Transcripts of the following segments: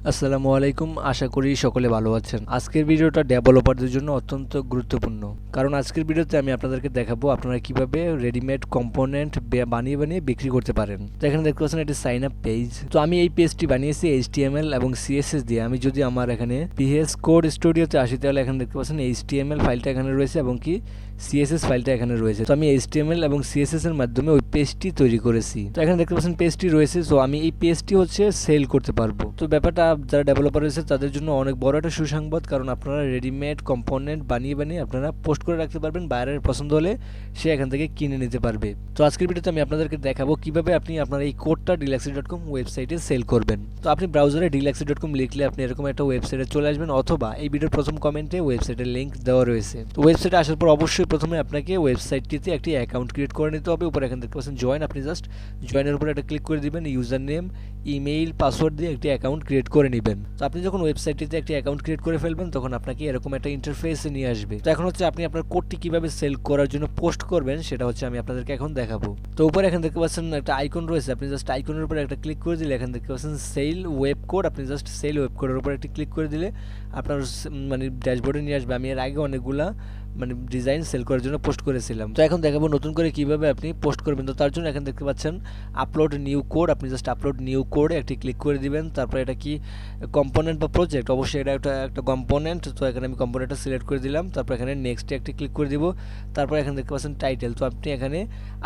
আসসালামু আলাইকুম, আশা করি সকলে ভালো আছেন। আজকের ভিডিওটা ডেভেলপারদের জন্য অত্যন্ত গুরুত্বপূর্ণ, কারণ আজকের ভিডিওতে আমি আপনাদেরকে দেখাবো আপনারা কিভাবে রেডিমেড কম্পোনেন্ট বানিয়ে বানিয়ে বিক্রি করতে পারেন। তো এখানে দেখতে পাচ্ছেন এটি সাইন আপ পেজ। তো আমি এই পেজটি বানিয়েছি HTML এবং CSS দিয়ে। আমি যদি আমার এখানে PS কোড স্টুডিওতে আসি তাহলে এখানে দেখতে পাচ্ছেন HTML ফাইলটা এখানে রয়েছে এবং কি CSS ফাইলটা এখানে রয়েছে। তো আমি HTML এবং CSS এর মাধ্যমে ওই পেজটি তৈরি করেছি। তো এখানে দেখতে পাচ্ছেন পেজটি রয়েছে। সো আমি এই পেজটি হচ্ছে সেল করতে পারবো। তো ব্যাপারটা যারা ডেভেলপার রয়েছে তাদের জন্য অনেক বড় একটা সুসংবাদ, কারণ আপনারা রেডিমেড কম্পোনেন্ট বানিয়ে বানিয়ে আপনারা পোস্ট করে রাখতে পারবেন। বাইরের পছন্দ হলে সে এখান থেকে কিনে নিতে পারবে। তো আজকের ভিডিওতে আমি আপনাদেরকে দেখাবো কিভাবে আপনি আপনার এই কোডটা Deluxy.com ওয়েবসাইটে সেল করবেন। তো আপনি ব্রাউজারে Deluxy.com লিখলে আপনি এরকম একটা ওয়েবসাইটে চলে আসবেন, অথবা এই ভিডিওর প্রথম কমেন্টে ওয়েবসাইটের লিংক দেওয়া রয়েছে। তো ওয়েবসাইটে আসার পর অবশ্যই প্রথমে আপনাকে ওয়েবসাইটটিতে একটি অ্যাকাউন্ট ক্রিয়েট করে নিতে হবে। উপরে এখানে দেখতে পাচ্ছেন জয়েন, আপনি জাস্ট জয়েনের উপরে একটা ক্লিক করে দিবেন। ইউজার নেম, ইমেইল, পাসওয়ার্ড দিয়ে একটি অ্যাকাউন্ট ক্রিয়েট করে নেবেন। তো আপনি যখন ওয়েবসাইটটিতে একটি অ্যাকাউন্ট ক্রিয়েট করে ফেলবেন তখন আপনাকে এরকম একটা ইন্টারফেসে নিয়ে আসবে। তো এখন হচ্ছে আপনি আপনার কোডটি কিভাবে সেল করার জন্য পোস্ট করবেন সেটা হচ্ছে আমি আপনাদেরকে এখন দেখাবো। তো উপরে এখানে দেখতে পাচ্ছেন একটা আইকন রয়েছে, আপনি জাস্ট আইকনের উপরে একটা ক্লিক করে দিলে এখানে দেখতে পাচ্ছেন সেল ওয়েব কোড। আপনি জাস্ট সেল ওয়েব কোডের উপরে একটি ক্লিক করে দিলে আপনার মানে ড্যাশবোর্ডে নিয়ে আসবে। আমি এর আগে অনেকগুলা ডিজাইন সেল করার জন্য পোস্ট করেছিলাম। তো এখন দেখাবো নতুন করে কিভাবে আপনি পোস্ট করবেন। তো তার জন্য এখানে দেখতে পাচ্ছেন আপলোড নিউ কোড, আপনি জাস্ট আপলোড নিউ কোডে একটি ক্লিক করে দিবেন। তারপর এটা কি কম্পোনেন্ট বা প্রজেক্ট, অবশ্যই এটা একটা কম্পোনেন্ট। তো এখানে আমি কম্পোনেন্টটা সিলেক্ট করে দিলাম। তারপর এখানে নেক্সটে একটি ক্লিক করে দিব। তারপর এখানে দেখতে পাচ্ছেন টাইটেল। তো আপনি এখানে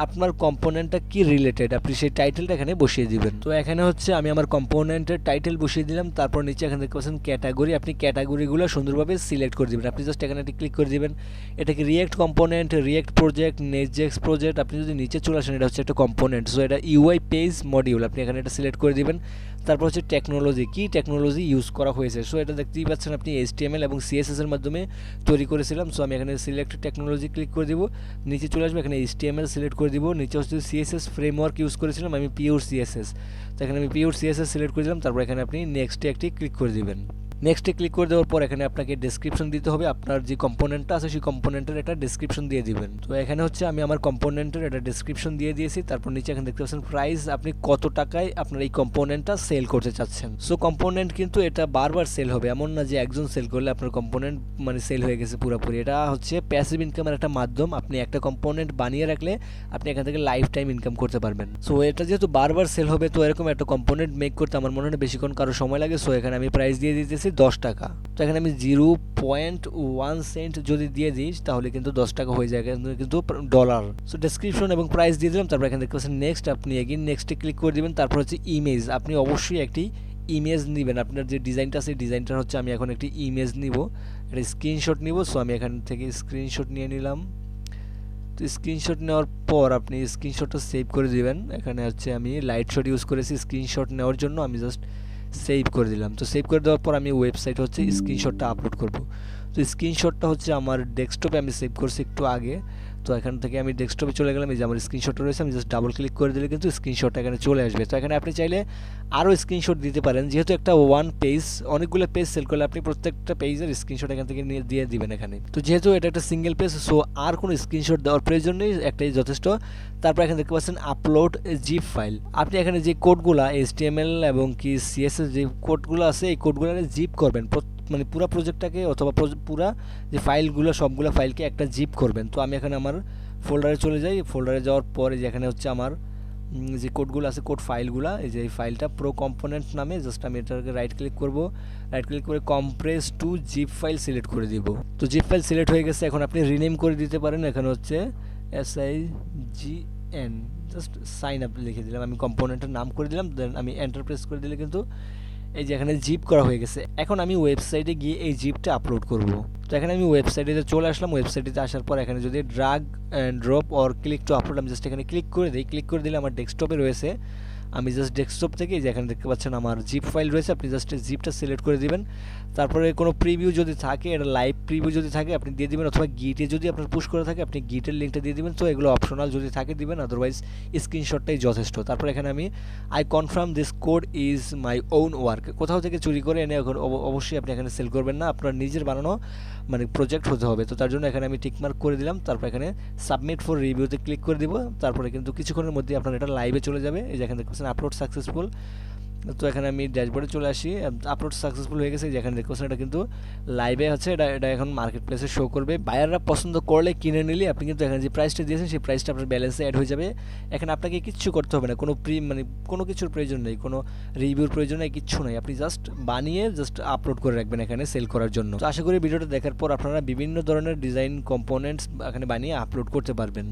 আপনার কম্পোনেন্টটা কি রিলেটেড আপনি সেই টাইটেলটা এখানে বসিয়ে দিবেন। তো এখানে হচ্ছে আমি আমার কম্পোনেন্টের টাইটেল বসিয়ে দিলাম। তারপর নিচে এখানে দেখতে পাচ্ছেন ক্যাটাগরি, আপনি ক্যাটাগরিগুলো সুন্দরভাবে সিলেক্ট করে দিবেন। আপনি জাস্ট এখানে একটি ক্লিক করে দিবেন। এটাকে react component, react project, next project. আপনি যদি নিচে চলে আসেন এটা হচ্ছে একটা কম্পোনেন্ট। সো এটা UI পেজ মডিউল, আপনি এখানে এটা সিলেক্ট করে দিবেন। তারপর হচ্ছে টেকনোলজি, কি টেকনোলজি ইউজ করা হয়েছে। সো এটা দেখতেই পাচ্ছেন আপনি HTML এবং CSS এর মাধ্যমে তৈরি করেছিলাম। সো আমি এখানে সিলেক্ট টেকনোলজি ক্লিক করে দিব। নিচে চলে আসবে, এখানে HTML সিলেক্ট করে দিব। নিচে হচ্ছে CSS ফ্রেমওয়ার্ক ইউজ করেছিলাম আমি, পিওর CSS। তো এখানে আমি পিওর CSS সিলেক্ট করে দিলাম। তারপর এখানে আপনি নেক্সটে একটি ক্লিক করে দিবেন। নেক্সটে ক্লিক করে দেওয়ার পর এখানে আপনাকে ডেসক্রিপশন দিতে হবে। আপনার যে কম্পোনেন্টটা আছে সেই কম্পোনেন্টের একটা ডেসক্রিপশন দিয়ে দিবেন। তো এখানে হচ্ছে আমি আমার কম্পোনেন্টের একটা ডেসক্রিপশন দিয়ে দিয়েছি। তারপর নিচে এখানে দেখতে পাচ্ছেন প্রাইস, আপনি কত টাকায় আপনার এই কম্পোনেন্টটা সেল করতে চাচ্ছেন। সো কম্পোনেন্ট কিন্তু এটা বারবার সেল হবে, এমন না যে একজন সেল করলে আপনার কম্পোনেন্ট মানে সেল হয়ে গেছে পুরোপুরি। এটা হচ্ছে প্যাসিভ ইনকামের একটা মাধ্যম। আপনি একটা কম্পোনেন্ট বানিয়ে রাখলে আপনি এখান থেকে লাইফ টাইম ইনকাম করতে পারবেন। সো এটা যেহেতু বারবার সেল হবে, তো এরকম একটা কম্পোনেন্ট মেক করতে আমার মনে হয় বেশিক্ষণ কারো সময় লাগে। সো এখানে আমি প্রাইস দিয়ে দিতেছি 10 টাকা। তো এখানে আমি 0.1 সেন্ট যদি দিয়ে দিই তাহলে কিন্তু 10 টাকা হয়ে যায়, কিন্তু ডলার। সো ডেসক্রিপশন এবং প্রাইস দিয়ে দিলাম। তারপর এখানে দেখতে পাচ্ছেন নেক্সট, আপনি এগেইন নেক্সটে ক্লিক করে দিবেন। তারপর হচ্ছে ইমেজ, আপনি অবশ্যই একটি ইমেজ নেবেন। আপনার যে ডিজাইনটা আছে ডিজাইনটা হচ্ছে আমি এখন একটি ইমেজ নিব, একটা স্ক্রিনশট নিব। সো আমি এখান থেকে স্ক্রিনশট নিয়ে নিলাম। তো স্ক্রিনশট নেওয়ার পর আপনি স্ক্রিনশটটা সেভ করে দিবেন। এখানে হচ্ছে আমি লাইট শট ইউজ করেছি স্ক্রিনশট নেওয়ার জন্য, আমি জাস্ট সেভ করে দিলাম। তো সেভ করে দেওয়ার পর আমি ওয়েবসাইট হচ্ছে স্ক্রিনশটটা আপলোড করব। তো স্ক্রিনশটটা হচ্ছে আমার ডেস্কটপে আমি সেভ করছি একটু আগে। তো এখান থেকে আমি ডেস্কটপে চলে গেলাম, এই যে আমার স্ক্রিনশটটা রয়েছে, আমি জাস্ট ডাবল ক্লিক করে দিলে কিন্তু স্ক্রিনশটটা এখানে চলে আসবে। তো এখানে আপনি চাইলে আরও স্ক্রিনশট দিতে পারেন, যেহেতু একটা ওয়ান পেজ, অনেকগুলো পেজ সেল করলে আপনি প্রত্যেকটা পেজের স্ক্রিনশট এখান থেকে নিয়ে দিয়ে দিবেন এখানে। তো যেহেতু এটা একটা সিঙ্গেল পেজ, সো আর কোনো স্ক্রিনশট দেওয়ার প্রয়োজন নেই, একটাই যথেষ্ট। তারপর এখানে দেখতে পাচ্ছেন আপলোড জিপ ফাইল, আপনি এখানে যে কোডগুলো HTML এবং কি CSS যে কোডগুলো আছে এই কোডগুলো জিপ করবেন, মানে পুরো প্রজেক্টটাকে অথবা পুরা যে ফাইলগুলো সবগুলো ফাইলকে একটা জিপ করবেন। তো আমি এখানে আমার ফোল্ডারে চলে যাই। ফোল্ডারে যাওয়ার পরে যেখানে হচ্ছে আমার যে কোডগুলো আছে কোড ফাইলগুলো, এই যে এই ফাইলটা প্রো কম্পোনেন্ট নামে, জাস্ট আমি এটাকে রাইট ক্লিক করব। রাইট ক্লিক করে compress to zip file select করে দিব। তো জিপ ফাইল সিলেক্ট হয়ে গেছে। এখন আপনি রিনেম করে দিতে পারেন। এখানে হচ্ছে SIGN, জাস্ট সাইন আপ লিখে দিলাম, আমি কম্পোনেন্টের নাম করে দিলাম। দেন আমি এন্টার প্রেস করে দিলে কিন্তু এই যে এখানে জিপ করা হয়ে গেছে। এখন আমি ওয়েবসাইটে গিয়ে এই জিপটা আপলোড করব। তো এখানে আমি ওয়েবসাইটে চলে আসলাম। ওয়েবসাইটে আসার পর এখানে যদি drug and drop or click to upload, আমি জাস্ট এখানে ক্লিক করে দিই। ক্লিক করে দিলে আমার ডেস্কটপে রয়েছে। আমি জাস্ট ডেস্কটপ থেকে যে এখানে দেখতে পাচ্ছেন আমার জিপ ফাইল রয়েছে, আপনি জাস্ট জিপটা সিলেক্ট করে দিবেন। তারপরে কোনো প্রিভিউ যদি থাকে, এটা লাইভ প্রিভিউ যদি থাকে আপনি দিয়ে দিবেন, অথবা গিটে যদি আপনার পুশ করে থাকে আপনি গিটের লিঙ্কটা দিয়ে দিবেন। তো এগুলো অপশনাল, যদি থাকে দিবেন, আদারওয়াইজ স্ক্রিনশটটাই যথেষ্ট। তারপর এখানে আমি I confirm this code is my own work, কোথাও থেকে চুরি করে এনে এখন অবশ্যই আপনি এখানে সেল করবেন না, আপনার নিজের বানানো মানে প্রজেক্ট হতে হবে। তো তার জন্য এখানে আমি টিকমার্ক করে দিলাম। তারপর এখানে সাবমিট ফর রিভিউতে ক্লিক করে দিব। তারপরে কিন্তু কিছুক্ষণের মধ্যে আপনার এটা লাইভে চলে যাবে। এই যে এখানে দেখছেন আপলোড সাকসেসফুল। তো এখানে আমি ড্যাশবোর্ডে চলে আসি, আপলোড সাকসেসফুল হয়ে গেছে, যেখানে দেখছেন এটা কিন্তু লাইভে আছে, এটা এখন মার্কেট প্লেসে শো করবে। বায়াররা পছন্দ করলে কিনে নিলে আপনি কিন্তু এখানে যে প্রাইসটা দিয়েছেন সেই প্রাইসটা আপনার ব্যালেন্সে অ্যাড হয়ে যাবে। এখানে আপনাকে কিচ্ছু করতে হবে না, কোনো মানে কোনো কিছুর প্রয়োজন নেই, কোনো রিভিউর প্রয়োজন নেই, কিচ্ছু নেই। আপনি জাস্ট বানিয়ে জাস্ট আপলোড করে রাখবেন এখানে সেল করার জন্য। তো আশা করি ভিডিওটা দেখার পর আপনারা বিভিন্ন ধরনের ডিজাইন কম্পোনেন্টস এখানে বানিয়ে আপলোড করতে পারবেন।